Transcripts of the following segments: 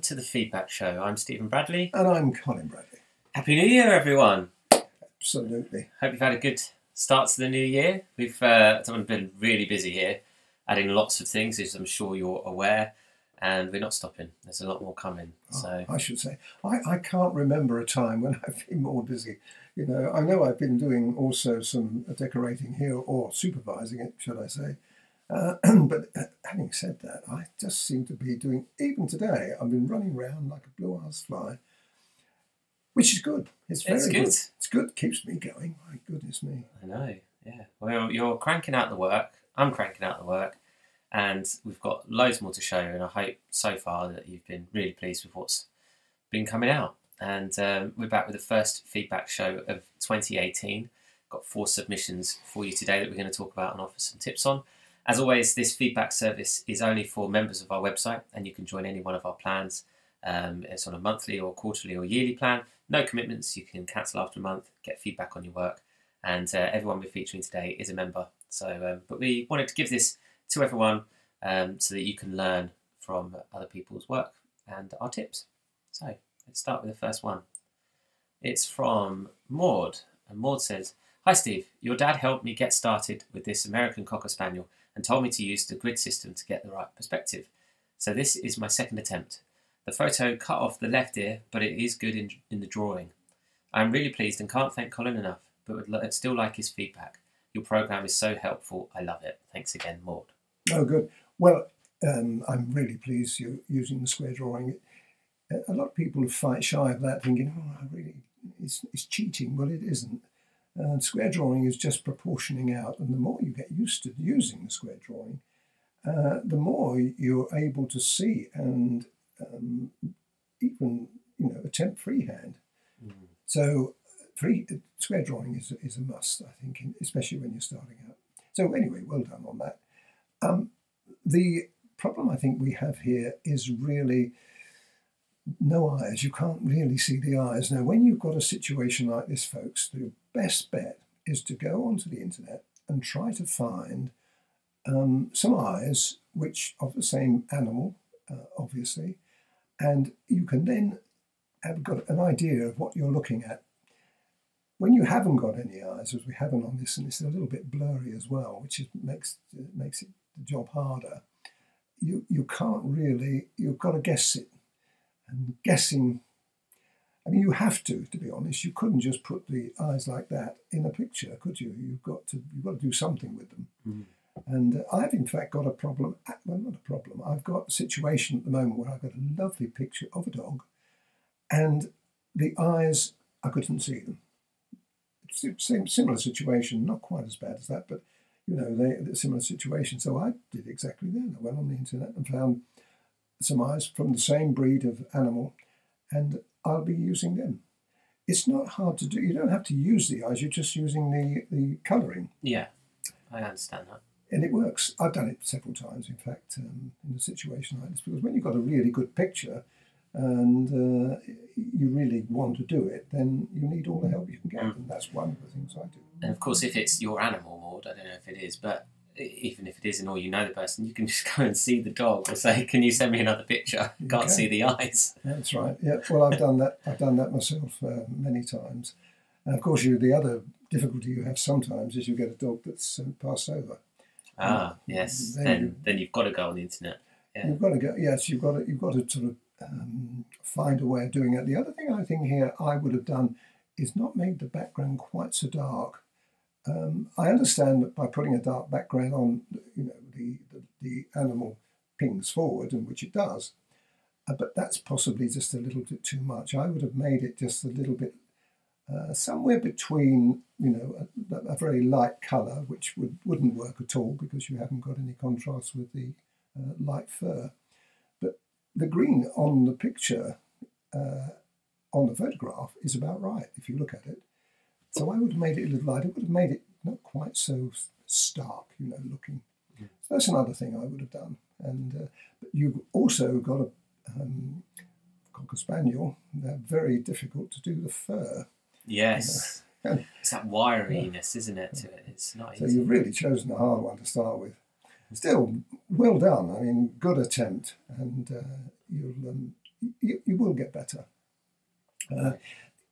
To the Feedback Show. I'm Stephen Bradley. And I'm Colin Bradley. Happy New Year, everyone. Absolutely. Hope you've had a good start to the new year. We've been really busy here, adding lots of things, as I'm sure you're aware, and we're not stopping. There's a lot more coming. So I should say, I can't remember a time when I've been more busy. You know I've been doing also some decorating here, or supervising it, should I say. But having said that, I just seem to be doing, even today, I've been running around like a blue-ass fly, which is good. It's very good. It's good. Keeps me going. My goodness me. I know, yeah. Well, you're cranking out the work. I'm cranking out the work. And we've got loads more to show you. And I hope so far that you've been really pleased with what's been coming out. And we're back with the first feedback show of 2018. Got 4 submissions for you today that we're going to talk about and offer some tips on. As always, this feedback service is only for members of our website, and you can join any one of our plans. It's on a monthly or quarterly or yearly plan. No commitments. You can cancel after a month, get feedback on your work, and everyone we're featuring today is a member. So, but we wanted to give this to everyone so that you can learn from other people's work and our tips. So let's start with the first one. It's from Maud, and Maud says, "Hi Steve, your dad helped me get started with this American Cocker Spaniel and told me to use the grid system to get the right perspective. So this is my second attempt. The photo cut off the left ear, but it is good in the drawing. I am really pleased and can't thank Colin enough, but would still like his feedback. Your program is so helpful. I love it. Thanks again, Maud." Oh, good. Well, I'm really pleased you're using the square drawing. A lot of people fight shy of that, thinking, it's cheating. Well, it isn't. Square drawing is just proportioning out, and the more you get used to using the square drawing, the more you're able to see and even attempt freehand. So square drawing is a must, I think, especially when you're starting out. So anyway, well done on that. The problem I think we have here is really no eyes. You can't really see the eyes. Now, when you've got a situation like this, folks, the best bet is to go onto the internet and try to find some eyes which of the same animal, obviously, and you can then have got an idea of what you're looking at. When you haven't got any eyes, as we haven't on this, and it's a little bit blurry as well, which makes it the job harder, you can't really, you've got to guess it. And guessing, I mean, you have to be honest. You couldn't just put the eyes like that in a picture, could you? You've got to do something with them. And I've in fact got a problem. Well, not a problem. I've got a situation at the moment where I've got a lovely picture of a dog, and the eyes, I couldn't see them. Similar situation, not quite as bad as that, but they're a similar situation. So I did exactly that. I went on the internet and found some eyes from the same breed of animal, and I'll be using them. It's not hard to do. You don't have to use the eyes. You're just using the colouring. Yeah, I understand that. And it works. I've done it several times, in fact, in a situation like this, because when you've got a really good picture and you really want to do it, then you need all the help you can get, and that's one of the things I do. And of course, if it's your animal, Maud, I don't know if it is, but even if it isn't, or you know the person, you can just go and see the dog or say, "Can you send me another picture?" Can't see the eyes. That's right. Yeah. Well, I've done that. I've done that myself many times. And of course, the other difficulty you have sometimes is you get a dog that's passed over. Ah, yes. Then you've got to go on the internet. Yeah. You've got to go. Yes, you've got to sort of find a way of doing it. The other thing I think here I would have done is not made the background quite so dark. I understand that by putting a dark background on, the animal pings forward, and which it does, but that's possibly just a little bit too much. I would have made it just a little bit somewhere between, a very light colour, which wouldn't work at all because you haven't got any contrast with the light fur. But the green on the picture, on the photograph, is about right if you look at it. So I would have made it a little lighter. I would have made it not quite so stark, looking. So that's another thing I would have done. And but you've also got a Cocker Spaniel. They're very difficult to do the fur. Yes. It's that wiriness, isn't it, to it? It's not easy. So you've really chosen a hard one to start with. Still, well done. I mean, good attempt. And you will get better.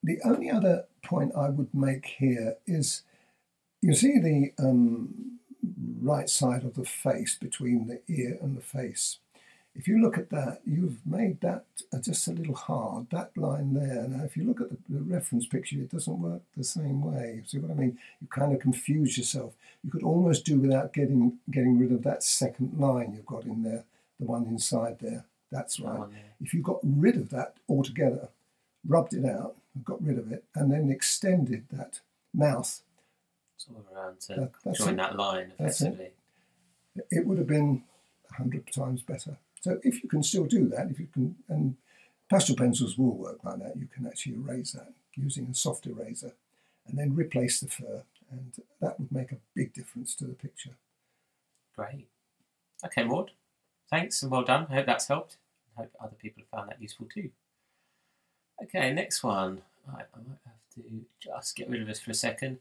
The only other point I would make here is, you see the right side of the face between the ear and the face. If you look at that, you've made that just a little hard, that line there. Now, if you look at the reference picture, it doesn't work the same way. See what I mean? You kind of confuse yourself. You could almost do without getting rid of that second line you've got in there, the one inside there. That's right. If you got rid of that altogether, rubbed it out, got rid of it, and then extended that mouth sort of around to join that line effectively, it would have been 100 times better. So if you can still do that, if you can, and pastel pencils will work like that, you can actually erase that using a soft eraser and then replace the fur, and that would make a big difference to the picture. Great. Okay, Maud, thanks and well done. I hope that's helped. I hope other people have found that useful too. Okay, next one. Right, I might have to just get rid of this for a second.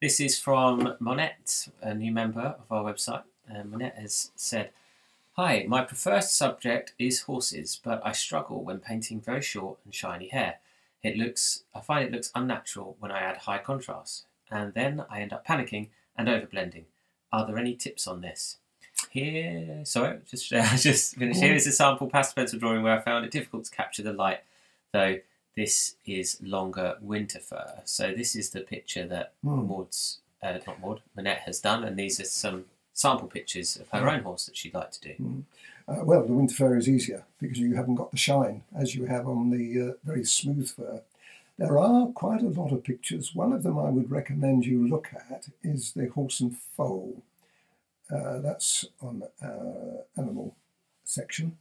This is from Monette, a new member of our website. Monette has said, "Hi, my preferred subject is horses, but I struggle when painting very short and shiny hair. I find it looks unnatural when I add high contrast, and then I end up panicking and overblending. Are there any tips on this?" Here, sorry, just finished. Here is a sample pastel pencil drawing where I found it difficult to capture the light, though this is longer winter fur. So this is the picture that Monette has done, and these are some sample pictures of her own horse that she'd like to do. Well, the winter fur is easier because you haven't got the shine as you have on the very smooth fur. There are quite a lot of pictures. One of them I would recommend you look at is the horse and foal. That's on our animal section,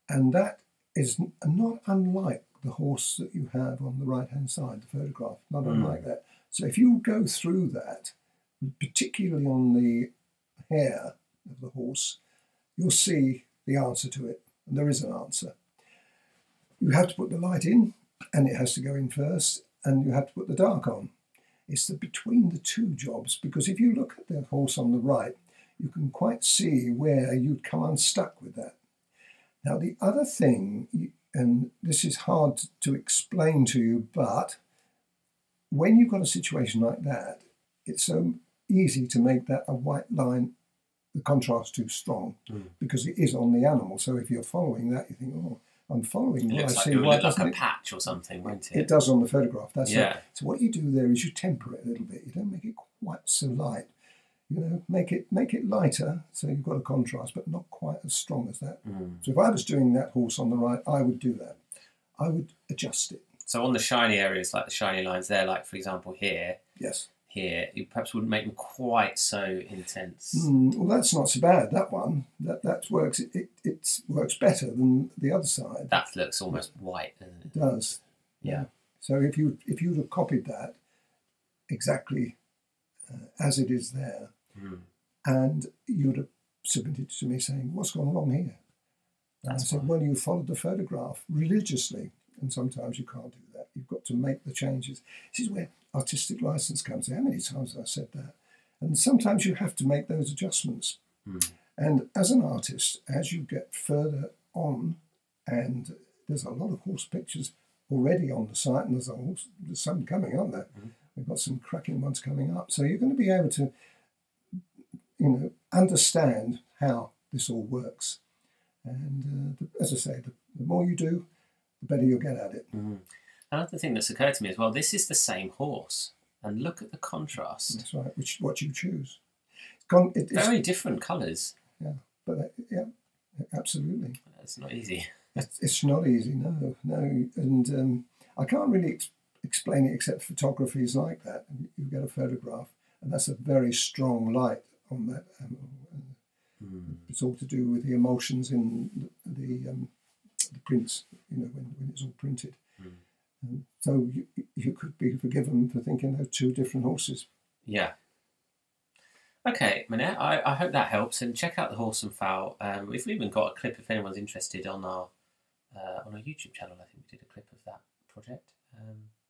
and that is not unlike the horse that you have on the right-hand side, the photograph, not unlike that. So if you go through that, particularly on the hair of the horse, you'll see the answer to it, and there is an answer. You have to put the light in, and it has to go in first, and you have to put the dark on. It's the between the two jobs, because if you look at the horse on the right, you can quite see where you'd come unstuck with that. Now, the other thing, and this is hard to explain to you, but when you've got a situation like that, it's so easy to make that a white line, the contrast too strong, because it is on the animal. So if you're following that, you think, oh, I'm following what I see. It looks like a patch or something, won't it? It does on the photograph, that's right. So what you do there is you temper it a little bit. You don't make it quite so light. You know, make it lighter, so you've got a contrast, but not quite as strong as that. So if I was doing that horse on the right, I would do that. I would adjust it. So on the shiny areas, like the shiny lines there, like for example here, here, you perhaps wouldn't make them quite so intense. Well, that's not so bad. That one, that works. It works better than the other side. That looks almost white, doesn't it? It does. Yeah. So if you'd have copied that exactly as it is there, and you'd have submitted to me saying, "What's gone wrong here?" And I said, "Well, you followed the photograph religiously, and sometimes you can't do that. You've got to make the changes." This is where artistic license comes in. How many times have I said that? And sometimes you have to make those adjustments. And as an artist, as you get further on, and there's a lot of horse pictures already on the site, and there's some coming, aren't there? We've got some cracking ones coming up. So you're going to be able to, understand how this all works. And as I say, the more you do, the better you'll get at it. Another thing that's occurred to me as well, this is the same horse. And look at the contrast. That's right, what you choose. It's very different colours. Yeah, but absolutely. It's not easy. It's not easy, no. And I can't really explain it except photography is like that. You get a photograph, and that's a very strong light on that animal. It's all to do with the emulsions in the prints, when it's all printed. So you could be forgiven for thinking they're two different horses. Yeah. Okay, Monette, I hope that helps, and check out the horse and fowl. We've even got a clip if anyone's interested on our YouTube channel. I think we did a clip of that project.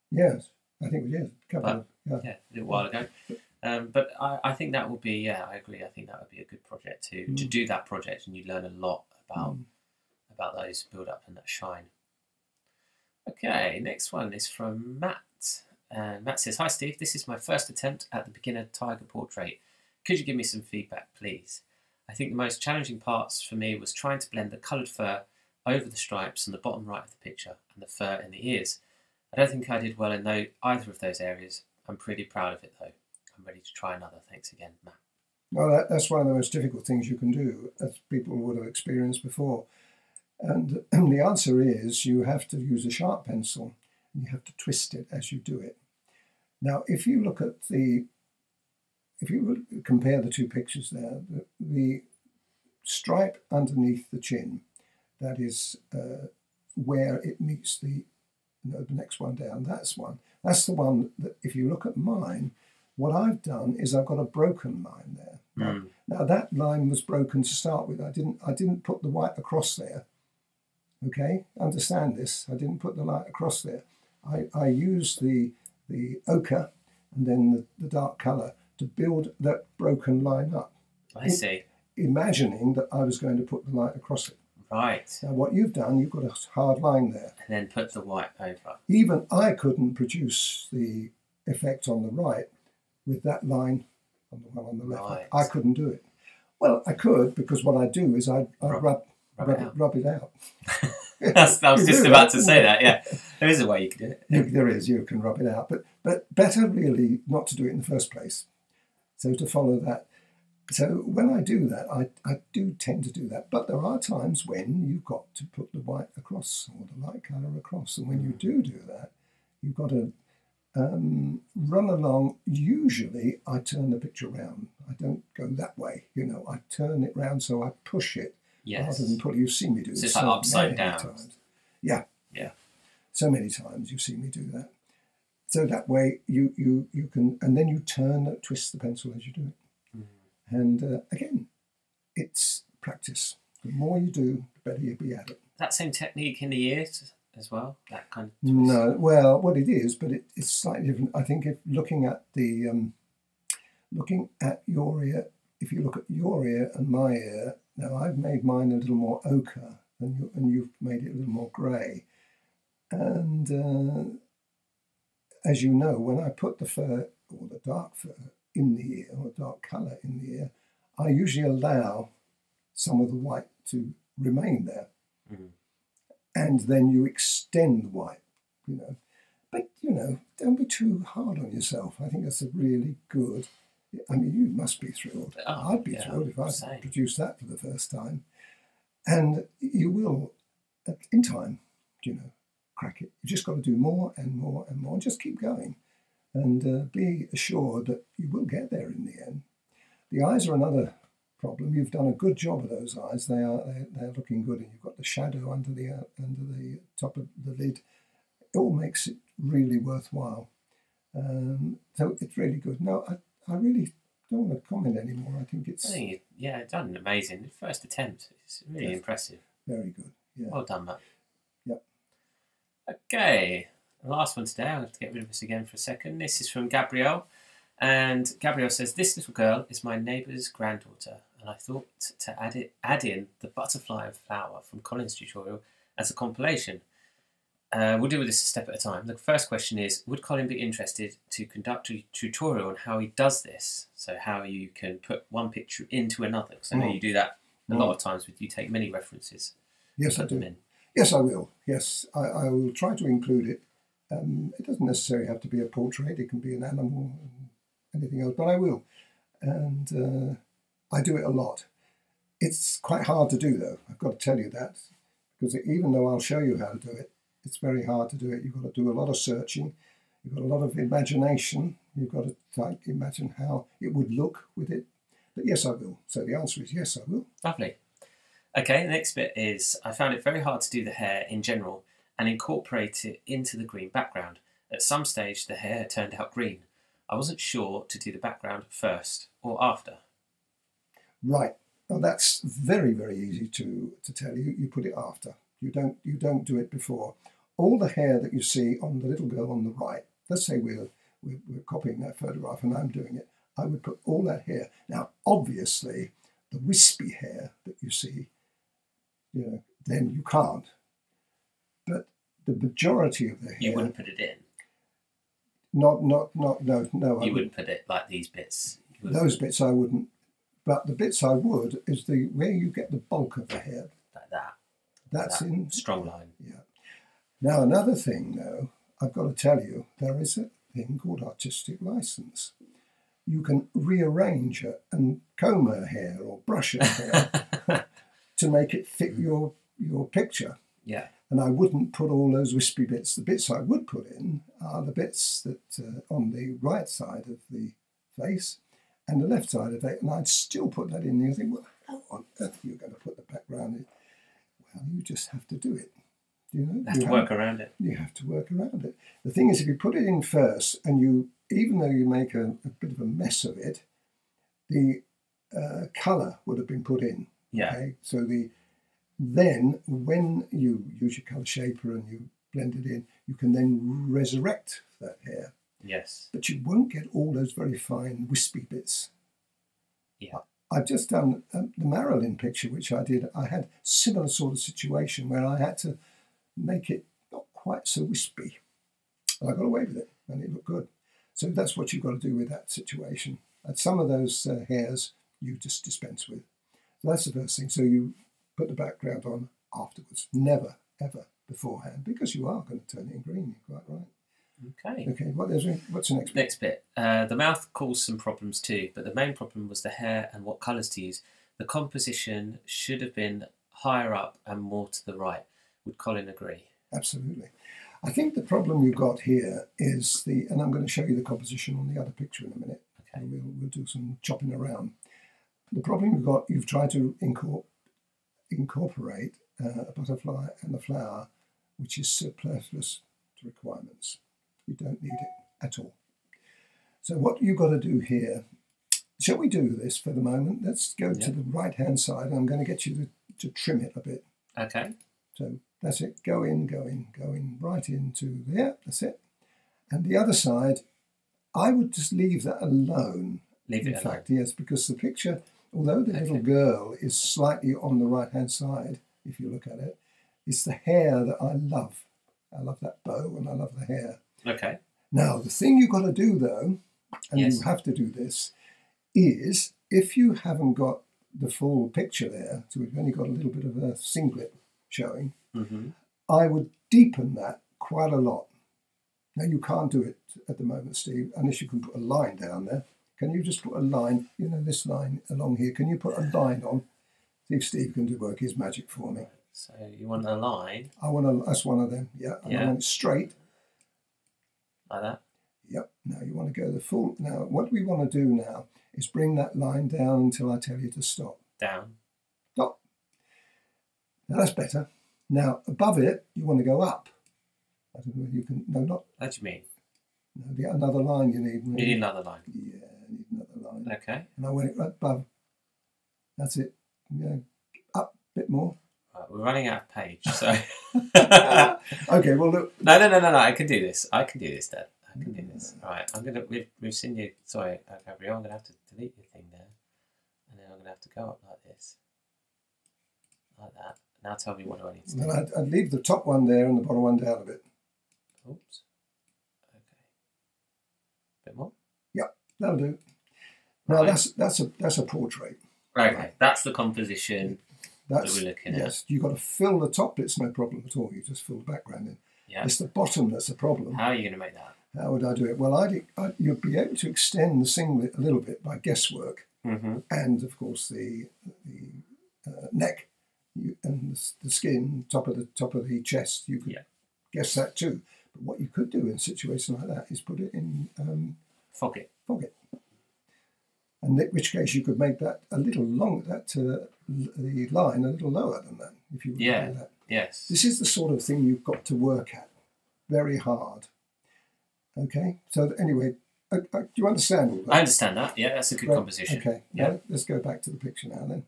Yes, I think we did. A little while ago. But I think that would be, I agree. I think that would be a good project to do that project, and you learn a lot about those build up and that shine. Okay, next one is from Matt. Matt says, "Hi Steve, this is my first attempt at the beginner tiger portrait. Could you give me some feedback, please? I think the most challenging parts for me was trying to blend the coloured fur over the stripes on the bottom right of the picture and the fur in the ears. I don't think I did well in either of those areas. I'm pretty proud of it though. I'm ready to try another. Thanks again, Matt." Well, that's one of the most difficult things you can do, as people would have experienced before. And the answer is you have to use a sharp pencil and you have to twist it as you do it. Now, if you compare the two pictures there, the stripe underneath the chin, that is where it meets the next one down, that's the one that if you look at mine, what I've done is I've got a broken line there. Now that line was broken to start with. I didn't put the white across there. Okay, understand this. I didn't put the light across there. I used the ochre and then the dark colour to build that broken line up. I see. Imagining that I was going to put the light across it. Right. Now what you've done, you've got a hard line there. And then put the white over. Even I couldn't produce the effect on the right with that line on the one on the left. Right. I couldn't do it. Well, I could, because what I do is I rub it out. I was just about to say that, yeah. There is a way you can do it. There is, you can rub it out. But better really not to do it in the first place. So to follow that. So when I do that, I do tend to do that. But there are times when you've got to put the white across or the light colour across. And when you do that, you've got to run along. Usually I turn the picture around. I don't go that way. I turn it round so I push it. Yes. Rather than pull. You've seen me do so this it's like upside down. times. Yeah. Yeah. So many times you've seen me do that. So that way you can, and then you twist the pencil as you do it. And again, it's practice. The more you do, the better you'll be at it. That same technique in the ears as well? That kind of twist? No, well, what it is, but it's slightly different. I think if looking at your ear, if you look at your ear and my ear, now I've made mine a little more ochre, and you've made it a little more grey. And as you know, when I put the fur or the dark fur in the ear or dark colour in the ear, I usually allow some of the white to remain there. And then you extend the white, But, don't be too hard on yourself. I think that's a really good... I mean, you must be thrilled. Oh, I'd be thrilled if I produced that for the first time. And you will, in time, crack it. You just got to do more and more and more, and just keep going. And be assured that you will get there in the end. The eyes are another problem. You've done a good job of those eyes. They're looking good, and you've got the shadow under the top of the lid. It all makes it really worthwhile. So it's really good. No, I really don't want to comment anymore. I think it's... you've done amazing. First attempt. It's really impressive. Very good. Yeah. Well done, Matt. Yep. Okay. The last one today. I'll have to get rid of this again for a second. This is from Gabrielle. And Gabrielle says, "This little girl is my neighbour's granddaughter. And I thought to add in the butterfly and flower from Colin's tutorial as a compilation. We'll deal with this a step at a time. The first question is, would Colin be interested to conduct a tutorial on how he does this? So how you can put one picture into another. Because I know you do that a lot of times. You take many references. Yes, I do. Yes, I will. Yes, I will try to include it. It doesn't necessarily have to be a portrait. It can be an animal, anything else. But I will. And I do it a lot. It's quite hard to do, though. I've got to tell you that. Because even though I'll show you how to do it, it's very hard to do it. You've got to do a lot of searching. You've got a lot of imagination. You've got to imagine how it would look with it. But yes, I will. So the answer is yes, I will. Lovely. Okay, the next bit is, I found it very hard to do the hair in general and incorporate it into the green background. At some stage, the hair turned out green. I wasn't sure to do the background first or after. Right. Well, that's very, very easy to tell you. You put it after. You don't do it before. All the hair that you see on the little girl on the right, let's say we're copying that photograph and I'm doing it, I would put all that hair. Now, obviously, the wispy hair that you see, then you can't. But the majority of the hair. You wouldn't put it in. No. You wouldn't put it like these bits. Those bits I wouldn't. But the bits I would is where you get the bulk of the hair. Like that. That's that in strong line. Yeah. Now another thing, though, I've got to tell you, there is a thing called artistic license. You can rearrange it and comb her hair or brush her hair to make it fit your picture. Yeah. And I wouldn't put all those wispy bits. The bits I would put in are the bits that on the right side of the face and the left side of it, and I'd still put that in. You think, well, how on earth are you going to put the background in? Well, you just have to do it. You know, You have to work around it. You have to work around it. The thing is, if you put it in first, and even though you make a bit of a mess of it, the colour would have been put in. Yeah. Okay? So then when you use your colour shaper and you blend it in, you can then resurrect that hair. Yes. But you won't get all those very fine wispy bits. Yeah. I've just done the Marilyn picture, which I did. I had similar sort of situation where I had to make it not quite so wispy. And I got away with it, and it looked good. So that's what you've got to do with that situation. And some of those hairs you just dispense with. So that's the first thing. So you put the background on afterwards. Never, ever beforehand, because you are going to turn it in green. You're quite right. Okay. Okay, what's the next bit? Next bit. The mouth caused some problems too, but the main problem was the hair and what colours to use. The composition should have been higher up and more to the right. Would Colin agree? Absolutely. I think the problem you've got here is and I'm going to show you the composition on the other picture in a minute. Okay. We'll do some chopping around. The problem you've tried to incorporate a butterfly and a flower, which is superfluous to requirements. You don't need it at all. So what you've got to do here, shall we do this for the moment? Let's go to the right-hand side, and I'm going to get you to trim it a bit. Okay. So that's it. Go in, right into there. That's it. And the other side, I would just leave that alone. In fact, yes, because the picture, although the little girl is slightly on the right-hand side, if you look at it, it's the hair that I love. I love that bow and I love the hair. Okay. Now, the thing you've got to do, though, and you have to do this, is if you haven't got the full picture there, so we've only got a little bit of a singlet showing, I would deepen that quite a lot. Now, you can't do it at the moment, Steve, unless you can put a line down there. Can you just put a line, this line along here, can you put a line on? See if Steve can do work his magic for me. So you want a line? That's one of them, yeah. And I want it straight. Like that? Yep. Now you want to go the full. Now what we want to do now is bring that line down until I tell you to stop. Down. Stop. Now that's better. Now above it, you want to go up. I don't know if you can. No, not. What do you mean? No, another line you need. You need another line. Yeah, I need another line. Okay. And I want it right above. That's it. Up a bit more. Right, we're running out of page, so. Okay, well look. No. I can do this. Dad. I can do this. All right. We've seen you. Sorry, Gabrielle. I'm gonna have to delete your thing there, and then I'm gonna have to go up like this, like that. Now tell me what do I need to do. Then I'd leave the top one there and the bottom one down a bit. Oops. Okay. Bit more. Yep, that'll do. Now that's a portrait. Okay, that's the composition that we're looking at. Yes, you've got to fill the top bits, no problem at all. You just fill the background in. Yeah. It's the bottom that's the problem. How are you going to make that? How would I do it? Well, you'd be able to extend the singlet a little bit by guesswork, and of course the neck and the skin, top of the chest. You could guess that too. But what you could do in a situation like that is put it in fog it. And in which case you could make that a little long, the line a little lower than that, if you would do that. Yes. This is the sort of thing you've got to work at very hard. Okay? So anyway, do you understand all that? I understand that. Yeah, that's a good composition. Okay. Yeah. Now, let's go back to the picture now then.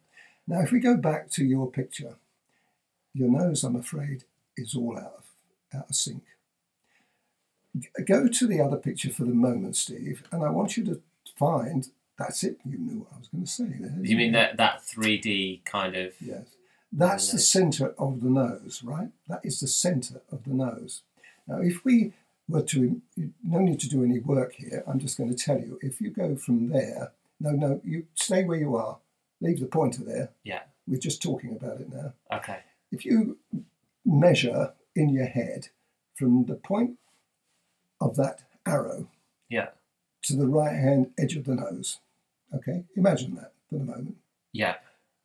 Now, if we go back to your picture, your nose, I'm afraid, is all out of sync. Go to the other picture for the moment, Steve, and I want you to find... That's it. You knew what I was going to say there. You mean that 3D kind of... Yes. That's the centre of the nose, right? That is the centre of the nose. Now, if we were to, no need to do any work here, I'm just going to tell you, if you go from there, no, you stay where you are, leave the pointer there. Yeah. We're just talking about it now. Okay. If you measure in your head from the point of that arrow to the right-hand edge of the nose, okay? Imagine that for the moment. Yeah.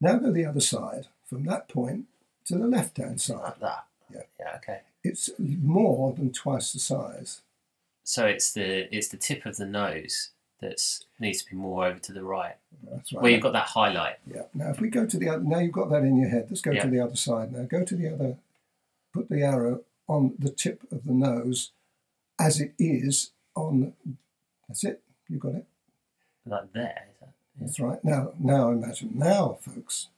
Now go the other side, from that point to the left-hand side. Like that. Yeah. Yeah, okay. It's more than twice the size. So it's the tip of the nose that needs to be more over to the right. That's right. Where you've got that highlight. Yeah. Now if we go to the other, now you've got that in your head. Let's go to the other side now. Go to the other, put the arrow on the tip of the nose as it is on, that's it, you got it. Like there, is that? Yeah. That's right. Now imagine. Now, folks,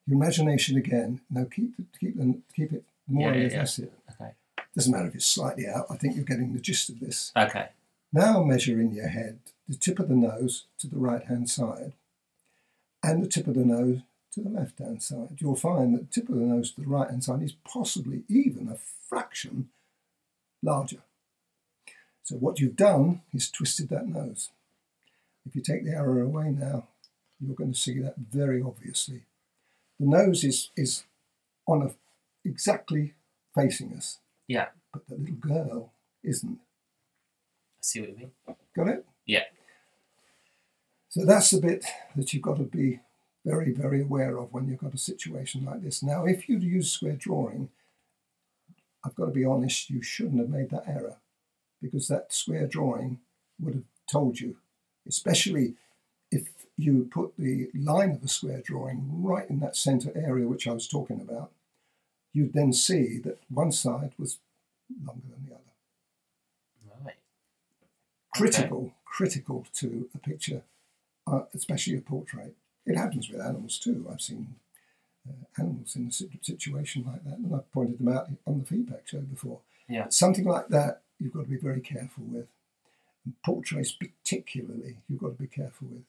your imagination again. Now keep it more or less. That's it. Okay. Doesn't matter if it's slightly out. I think you're getting the gist of this. Okay. Now measure in your head the tip of the nose to the right-hand side and the tip of the nose to the left-hand side. You'll find that the tip of the nose to the right-hand side is possibly even a fraction larger. So what you've done is twisted that nose. If you take the arrow away now, you're going to see that very obviously. The nose is on exactly facing us. Yeah. But the little girl isn't. I see what you mean. Got it? Yeah. So that's the bit that you've got to be very, very aware of when you've got a situation like this. Now, if you'd use square drawing, I've got to be honest, you shouldn't have made that error, because that square drawing would have told you, especially if you put the line of the square drawing right in that centre area which I was talking about, you'd then see that one side was longer than the other. Right. Critical to a picture, especially a portrait. It happens with animals too. I've seen animals in a situation like that, and I've pointed them out on the feedback show before. Yeah. Something like that you've got to be very careful with. And portraits particularly, you've got to be careful with.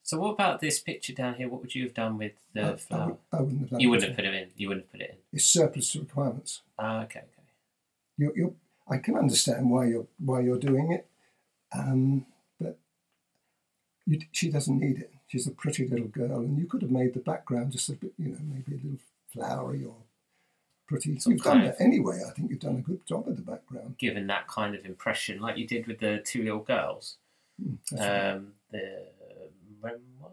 So what about this picture down here? What would you have done with the flower? I wouldn't have done You it. wouldn't have put it in. You wouldn't have put it in. It's surplus to requirements. Okay. I can understand why you're doing it, but she doesn't need it. She's a pretty little girl, and you could have made the background just a bit, maybe a little flowery or pretty. You've done that anyway. I think you've done a good job of the background. Given that kind of impression, like you did with the two little girls. Right. The memoir?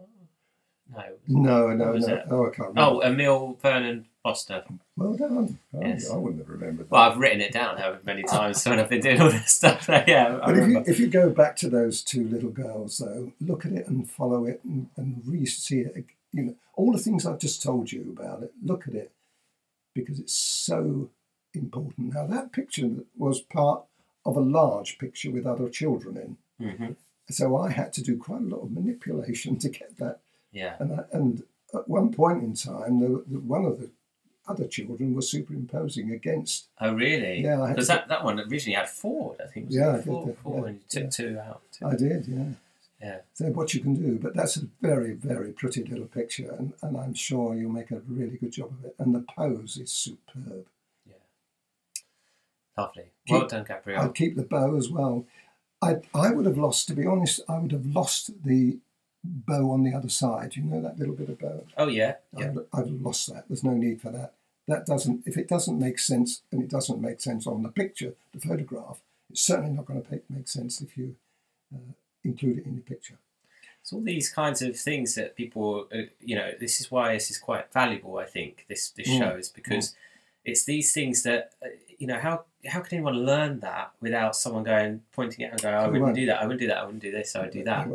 No. Oh, I can't remember. Oh, Emil Vernon Foster. Well done. Oh, Yes. I wouldn't have remembered that. Well, I've written it down however many times when I've been doing all this stuff. Yeah, But if you go back to those two little girls, though, look at it and follow it and re-see it. All the things I've just told you about it, look at it, because it's so important. Now, that picture was part of a large picture with other children in. Mm-hmm. So I had to do quite a lot of manipulation to get that. Yeah. And at one point in time, one of the other children was superimposing against. Oh, really? Yeah. Because that one originally had four, I think. Four, and you took two out. I did, yeah. Yeah. So what you can do, but that's a very, very pretty little picture, and I'm sure you'll make a really good job of it. And the pose is superb. Yeah. Lovely. Well done, Gabrielle. I'd keep the bow as well. I would have lost, to be honest, I would have lost the bow on the other side. You know that little bit of bow? Oh, yeah. I'd have lost that. There's no need for that. If it doesn't make sense, and it doesn't make sense on the picture, the photograph, it's certainly not going to make sense if you include it in your picture. So all these kinds of things that people, this is why this is quite valuable, I think, this show is because it's these things that, how can anyone learn that without someone pointing it out and going, I wouldn't do that, I wouldn't do that, I wouldn't do this, I would do that.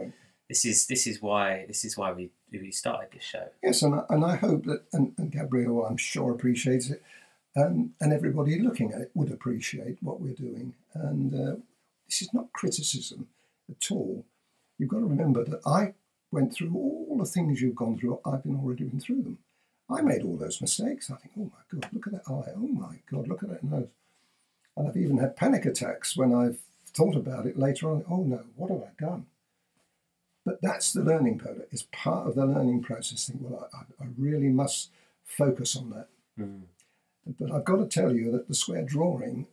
This is why we started this show. Yes, and I hope that, and Gabrielle, I'm sure, appreciates it, and everybody looking at it would appreciate what we're doing. And this is not criticism at all. You've got to remember that I went through all the things you've gone through. I've already been through them. I made all those mistakes. I think, oh my God, look at that eye. Oh my God, look at that nose. And I've even had panic attacks when I've thought about it later on. Oh no, what have I done? But that's the learning process. It's part of the learning process. Think, well, I really must focus on that. But I've got to tell you that the square drawing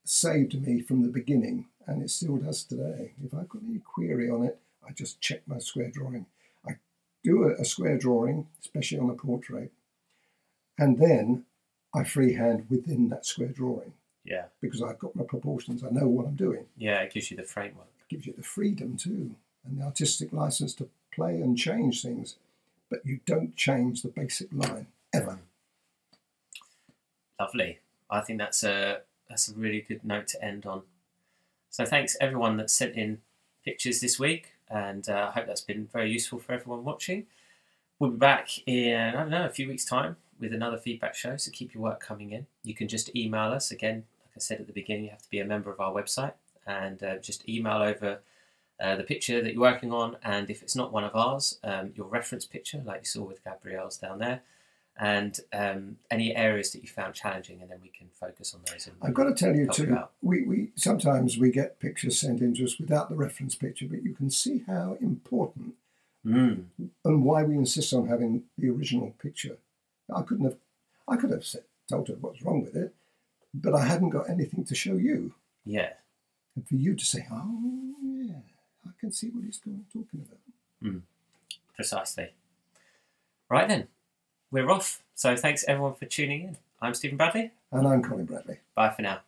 saved me from the beginning, and it still does today. If I've got any query on it, I just check my square drawing. I do a square drawing, especially on a portrait, and then I freehand within that square drawing. Yeah. Because I've got my proportions, I know what I'm doing. Yeah, it gives you the framework. It gives you the freedom too, and the artistic license to play and change things, but you don't change the basic line, ever. Lovely. I think that's a really good note to end on. So thanks everyone that sent in pictures this week, and I hope that's been very useful for everyone watching. We'll be back in, I don't know, a few weeks' time with another feedback show, so keep your work coming in. You can just email us. Again, like I said at the beginning, you have to be a member of our website, and just email over the picture that you're working on, and if it's not one of ours, your reference picture, like you saw with Gabrielle's down there, and any areas that you found challenging, and then we can focus on those. And I've got to tell you too, we sometimes we get pictures sent in to us without the reference picture, but you can see how important and why we insist on having the original picture. I could have told her what's wrong with it, but I hadn't got anything to show you. Yeah. And for you to say, oh yeah, I can see what he's talking about. Precisely. Right then. We're off. So thanks everyone for tuning in. I'm Stephen Bradley. And I'm Colin Bradley. Bye for now.